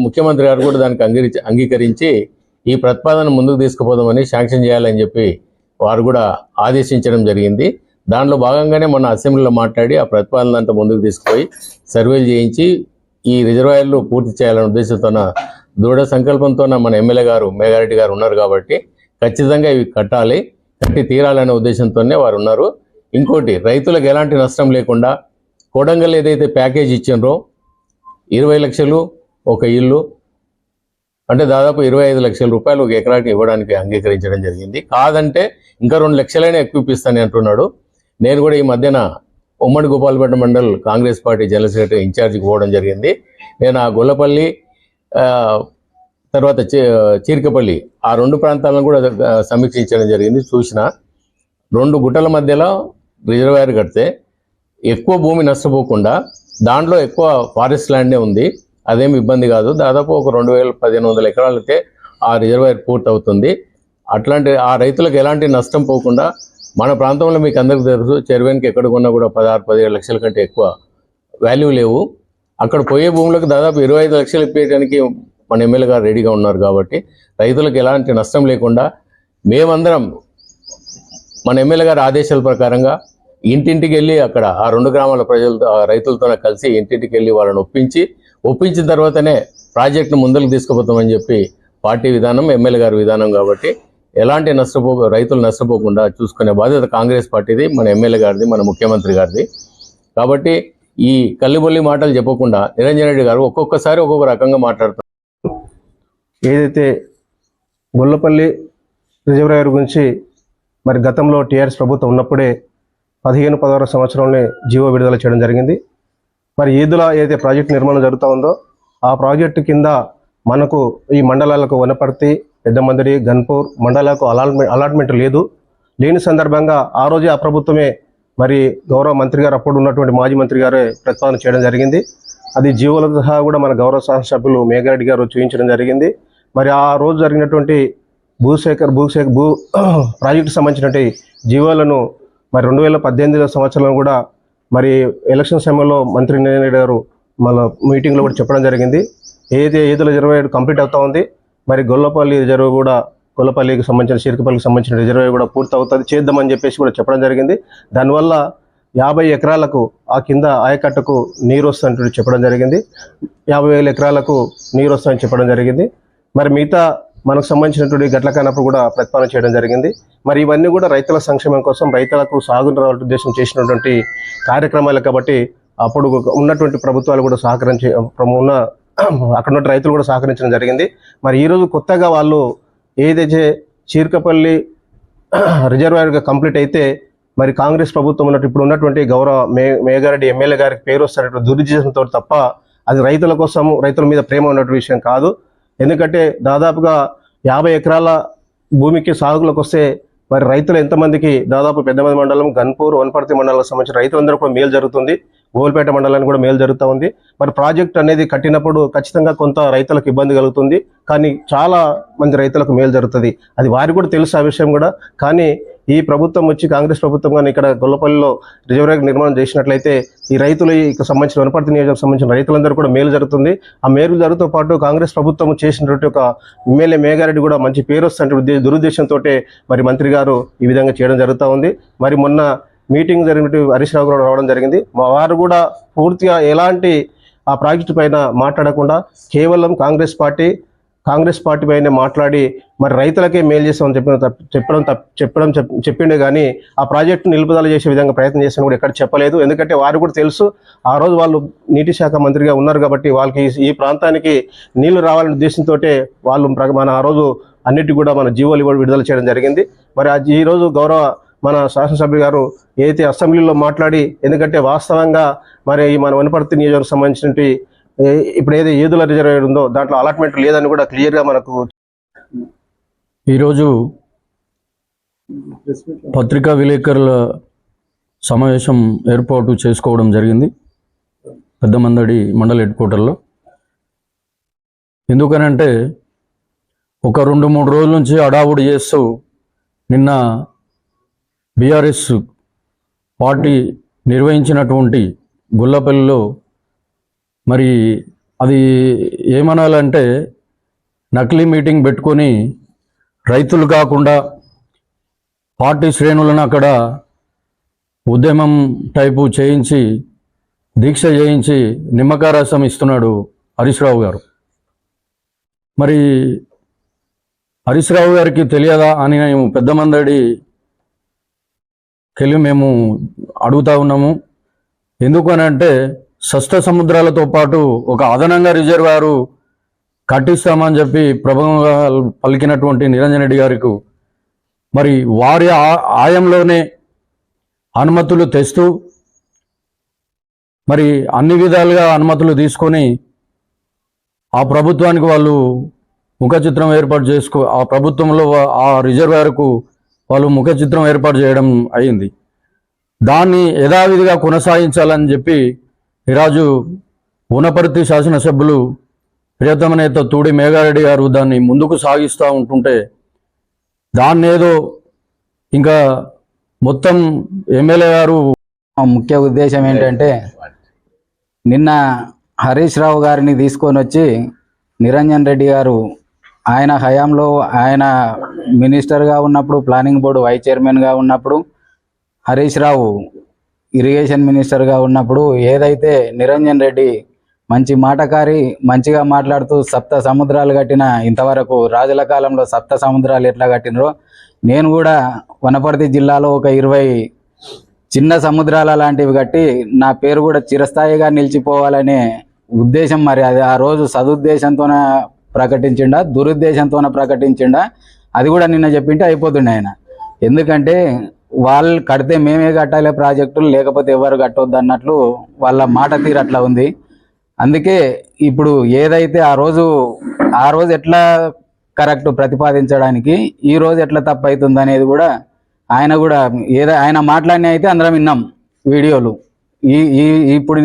ముఖ్యమంత్రి గారు కూడా దానికి అంగీకరించి ఈ ప్రతిపాదన ముందుకు తీసుకుపోదామని శాంక్షన్ చేయాలని చెప్పి వారు కూడా ఆదేశించడం జరిగింది. దాంట్లో భాగంగానే మొన్న అసెంబ్లీలో మాట్లాడి ఆ ప్రతిపాదన అంతా ముందుకు తీసుకుపోయి సర్వేలు చేయించి ఈ రిజర్వాయర్లు పూర్తి చేయాలనే ఉద్దేశంతో దృఢ సంకల్పంతో మన ఎమ్మెల్యే గారు మేఘారెడ్డి గారు ఉన్నారు కాబట్టి ఖచ్చితంగా ఇవి కట్టి తీరాలనే ఉద్దేశంతోనే వారు ఉన్నారు. ఇంకోటి, రైతులకు ఎలాంటి నష్టం లేకుండా కొడంగల్ ఏదైతే ప్యాకేజ్ ఇచ్చిండ్రో 20 లక్షలు ఒక ఇల్లు అంటే దాదాపు 25 లక్షల రూపాయలు ఒక ఎకరాకి ఇవ్వడానికి అంగీకరించడం జరిగింది. కాదంటే ఇంకా 2 లక్షలైనా ఎక్కువ ఇప్పిస్తానని అంటున్నాడు. నేను కూడా ఈ మధ్యన ఉమ్మడి Gopalapeta mandal Congress party general secretary ఇన్ఛార్జికి పోవడం జరిగింది. నేను ఆ గొల్లపల్లి తర్వాత చీరికపల్లి ఆ 2 ప్రాంతాలను కూడా సమీక్షించడం జరిగింది. చూసిన 2 గుట్టల మధ్యలో రిజర్వాయర్ కడితే ఎక్కువ భూమి నష్టపోకుండా దాంట్లో ఎక్కువ ఫారెస్ట్ ల్యాండే ఉంది, అదేమి ఇబ్బంది కాదు. దాదాపు ఒక 2100 ఎకరాలైతే ఆ రిజర్వాయర్ పూర్తి అవుతుంది. అట్లాంటి ఆ రైతులకు ఎలాంటి నష్టం పోకుండా మన ప్రాంతంలో మీకు అందరికీ తెలుసు, చెరువునికి ఎక్కడ కొన్నా కూడా 16-17 లక్షల కంటే ఎక్కువ వాల్యూ లేవు. అక్కడ పోయే భూములకు దాదాపు 25 లక్షలు ఇప్పేయడానికి మన ఎమ్మెల్యే గారు రెడీగా ఉన్నారు. కాబట్టి రైతులకు ఎలాంటి నష్టం లేకుండా మేమందరం మన ఎమ్మెల్యే గారి ఆదేశాల ప్రకారంగా ఇంటింటికి వెళ్ళి అక్కడ ఆ 2 గ్రామాల ప్రజలతో రైతులతో కలిసి ఇంటింటికి వెళ్ళి వాళ్ళని ఒప్పించిన తర్వాతనే ప్రాజెక్టును ముందుకు తీసుకుపోతామని చెప్పి పార్టీ విధానం, ఎమ్మెల్యే గారి విధానం. కాబట్టి ఎలాంటి రైతులు నష్టపోకుండా చూసుకునే బాధ్యత కాంగ్రెస్ పార్టీది, మన ఎమ్మెల్యే గారిది, మన ముఖ్యమంత్రి గారిది. కాబట్టి ఈ కల్లిబొల్లి మాటలు చెప్పకుండా నిరంజన్ రెడ్డి గారు ఒక్కొక్కసారి ఒక్కొక్క రకంగా మాట్లాడుతున్నారు. ఏదైతే గొల్లపల్లి రిజర్వాయర్ గురించి మరి గతంలో టీఆర్ఎస్ ప్రభుత్వం ఉన్నప్పుడే 15-16 సంవత్సరంలో జీవో విడుదల చేయడం జరిగింది. మరి ఈదుల ఏదైతే ప్రాజెక్టు నిర్మాణం జరుగుతూ ఉందో ఆ ప్రాజెక్టు కింద మనకు ఈ మండలాలకు వనపర్తి, పెద్దమందడి, గన్పూర్ మండలాలకు అలాట్మెంట్ లేని సందర్భంగా ఆ రోజే ఆ ప్రభుత్వమే మరి గౌరవ మంత్రి గారు, అప్పుడు ఉన్నటువంటి మాజీ మంత్రి గారే ప్రతిపాదన చేయడం జరిగింది. అది జీవోలతో సహా కూడా మన గౌరవ శాసనసభ్యులు మేఘారెడ్డి గారు చూపించడం జరిగింది. మరి ఆ రోజు జరిగినటువంటి భూ ప్రాజెక్టు సంబంధించినటువంటి జీవోలను మరి 2018 సంవత్సరంలో కూడా మరి ఎలక్షన్ సమయంలో మంత్రి నిరంజన్ గారు మళ్ళీ మీటింగ్లో కూడా చెప్పడం జరిగింది. ఏదైతే ఏదుల రిజర్వాయర్ కంప్లీట్ అవుతా ఉంది, మరి గొల్లపల్లి రిజర్వ్ కూడా, గొల్లపల్లికి సంబంధించిన చీరికపల్లికి సంబంధించిన రిజర్వాయర్ కూడా పూర్తి అవుతుంది, చేద్దామని చెప్పేసి కూడా చెప్పడం జరిగింది. దానివల్ల 50 ఎకరాలకు ఆ కింద ఆయకట్టుకు నీరు వస్తుందని చెప్పడం జరిగింది. 50,000 ఎకరాలకు నీరు వస్తుందని చెప్పడం జరిగింది. మరి మిగతా మనకు సంబంధించినటువంటి గట్ల కానప్పుడు కూడా ప్రతిపాదన చేయడం జరిగింది. మరి ఇవన్నీ కూడా రైతుల సంక్షేమం కోసం, రైతులకు సాగుని ఉద్దేశం చేసినటువంటి కార్యక్రమాలు. కాబట్టి అప్పుడు ఉన్నటువంటి ప్రభుత్వాలు కూడా అక్కడ ఉన్న రైతులు కూడా సహకరించడం జరిగింది. మరి ఈరోజు కొత్తగా వాళ్ళు ఏదైతే చీరికపల్లి రిజర్వాయర్గా కంప్లీట్ అయితే మరి కాంగ్రెస్ ప్రభుత్వం ఇప్పుడు ఉన్నటువంటి గౌరవ మేఘారెడ్డి ఎమ్మెల్యే గారికి పేరు వస్తున్నటువంటి దురుద్దేశంతో తప్ప అది రైతుల కోసం, రైతుల మీద ప్రేమ ఉన్నటువంటి విషయం కాదు. ఎందుకంటే దాదాపుగా 50 ఎకరాల భూమికి సాగులోకి వస్తే మరి రైతులు ఎంతమందికి, దాదాపు పెద్దమంది మండలం, గన్పూర్, వనపర్తి మండలాలకు సంబంధించిన రైతులందరూ కూడా మేలు జరుగుతుంది. గోల్పేట మండలానికి కూడా మేలు జరుగుతూ ఉంది. మరి ప్రాజెక్ట్ అనేది కట్టినప్పుడు ఖచ్చితంగా కొంత రైతులకు ఇబ్బంది కలుగుతుంది, కానీ చాలా మంది రైతులకు మేలు జరుగుతుంది. అది వారికి కూడా తెలుసు ఆ విషయం కూడా. కానీ ఈ ప్రభుత్వం వచ్చి, కాంగ్రెస్ ప్రభుత్వం కానీ ఇక్కడ గొల్లపల్లిలో రిజర్వాయర్ నిర్మాణం చేసినట్లయితే ఈ రైతులు, సంబంధించిన వనపర్తి నియోజకవర్గం సంబంధించిన రైతులందరూ కూడా మేలు జరుగుతుంది. ఆ మేలు జరుగుతూ పాటు కాంగ్రెస్ ప్రభుత్వం చేసినటువంటి ఒక ఎమ్మెల్యే మేఘారెడ్డి కూడా మంచి పేరు వస్తున్నటువంటి దురుద్దేశంతో మరి మంత్రి గారు ఈ విధంగా చేయడం జరుగుతూ ఉంది. మరి మొన్న మీటింగ్ జరిగినట్టు హరీష్ రావు గారు రావడం జరిగింది. వారు కూడా పూర్తిగా ఎలాంటి ఆ ప్రాజెక్టు పైన మాట్లాడకుండా కేవలం కాంగ్రెస్ పార్టీ పైన మాట్లాడి మరి రైతులకే మేలు చేస్తామని చెప్పిండే కానీ ఆ ప్రాజెక్టు నిలుపుదల చేసే విధంగా ప్రయత్నం చేస్తాను కూడా ఎక్కడ చెప్పలేదు. ఎందుకంటే వారు కూడా తెలుసు, ఆ రోజు వాళ్ళు నీటి శాఖ మంత్రిగా ఉన్నారు కాబట్టి వాళ్ళకి ఈ ప్రాంతానికి నీళ్లు రావాలనే ఉద్దేశంతో వాళ్ళు మన ఆ రోజు అన్నిటి కూడా మన జీవోలు విడుదల చేయడం జరిగింది. మరి ఈ రోజు గౌరవ మన శాసనసభ్యులు గారు ఏదైతే అసెంబ్లీలో మాట్లాడి, ఎందుకంటే వాస్తవంగా మరి మన వనపర్తి నియోజకవర్గం సంబంధించినటువంటి ఇప్పుడు ఏదో ఏదుల రిజర్వాయర్ ఉందో దాంట్లో అలాట్మెంట్ లేదని కూడా క్లియర్గా మనకు ఈరోజు పత్రికా విలేకరుల సమావేశం ఏర్పాటు చేసుకోవడం జరిగింది పెద్దమందడి మండల హెడ్ క్వార్టర్లో. ఎందుకనంటే ఒక 2-3 రోజుల నుంచి అడావుడి చేస్తూ నిన్న బీఆర్ఎస్ పార్టీ నిర్వహించినటువంటి గొల్లపల్లిలో మరి అది ఏమనాలంటే నకిలీ మీటింగ్ పెట్టుకొని రైతులు కాకుండా పార్టీ శ్రేణులను అక్కడ ఉద్యమం టైపు చేయించి దీక్ష చేయించి నిమ్మకాయ రసం ఇస్తున్నాడు హరీష్ రావు గారు. మరి హరీష్ రావు గారికి తెలియదా అని మేము పెద్ద మందడికి వెళ్ళి మేము అడుగుతా ఉన్నాము. ఎందుకు అని అంటే సప్త సముద్రాలతో పాటు ఒక అదనంగా రిజర్వాయరు కట్టిస్తామని చెప్పి ప్రభుత్వంగా పలికినటువంటి నిరంజన్ రెడ్డి గారికి మరి వారి ఆయంలోనే అనుమతులు తెస్తూ మరి అన్ని విధాలుగా అనుమతులు తీసుకొని ఆ ప్రభుత్వానికి వాళ్ళు ముఖ చిత్రం ఏర్పాటు ఆ ప్రభుత్వంలో ఆ రిజర్వాయర్కు వాళ్ళు ముఖ చిత్రం ఏర్పాటు చేయడం అయింది. దాన్ని యథావిధిగా కొనసాగించాలని చెప్పి ఈరోజు ఊనపర్తి శాసనసభ్యులు ప్రియతమ నేత తూడి మేఘారెడ్డి గారు దాన్ని ముందుకు సాగిస్తూ ఉంటుంటే దాన్ని ఏదో ఇంకా మొత్తం ఎమ్మెల్యే గారు ముఖ్య ఉద్దేశం ఏంటంటే నిన్న హరీష్ రావు గారిని తీసుకొని వచ్చి నిరంజన్ రెడ్డి గారు ఆయన హయాంలో ఆయన మినిస్టర్గా ఉన్నప్పుడు ప్లానింగ్ బోర్డు వైస్ చైర్మన్గా ఉన్నప్పుడు హరీష్ రావు ఇరిగేషన్ మినిస్టర్గా ఉన్నప్పుడు ఏదైతే నిరంజన్ రెడ్డి మంచి మాటకారి మంచిగా మాట్లాడుతూ సప్త సముద్రాలు కట్టిన ఇంతవరకు రాజుల కాలంలో సప్త సముద్రాలు ఎట్లా కట్టినరో నేను కూడా వనపర్తి జిల్లాలో ఒక 20 చిన్న సముద్రాల లాంటివి కట్టి నా పేరు కూడా చిరస్థాయిగా నిలిచిపోవాలనే ఉద్దేశం. మరి అది ఆ రోజు సదుద్దేశంతోన ప్రకటించిండా దురుద్దేశంతోన ప్రకటించిండా అది కూడా నిన్న చెప్పింటే అయిపోతుండే ఆయన. ఎందుకంటే వాళ్ళు కడితే మేమే కట్టాలి ప్రాజెక్టులు, లేకపోతే ఎవరు కట్టొద్దు అన్నట్లు వాళ్ళ మాట తీరు అట్లా ఉంది. అందుకే ఇప్పుడు ఏదైతే ఆ రోజు ఎట్లా కరెక్ట్ ప్రతిపాదించడానికి ఈ రోజు ఎట్లా తప్పు అవుతుంది అనేది కూడా ఆయన మాట్లాడిన అయితే అందరం విన్నాం వీడియోలు. ఇప్పుడు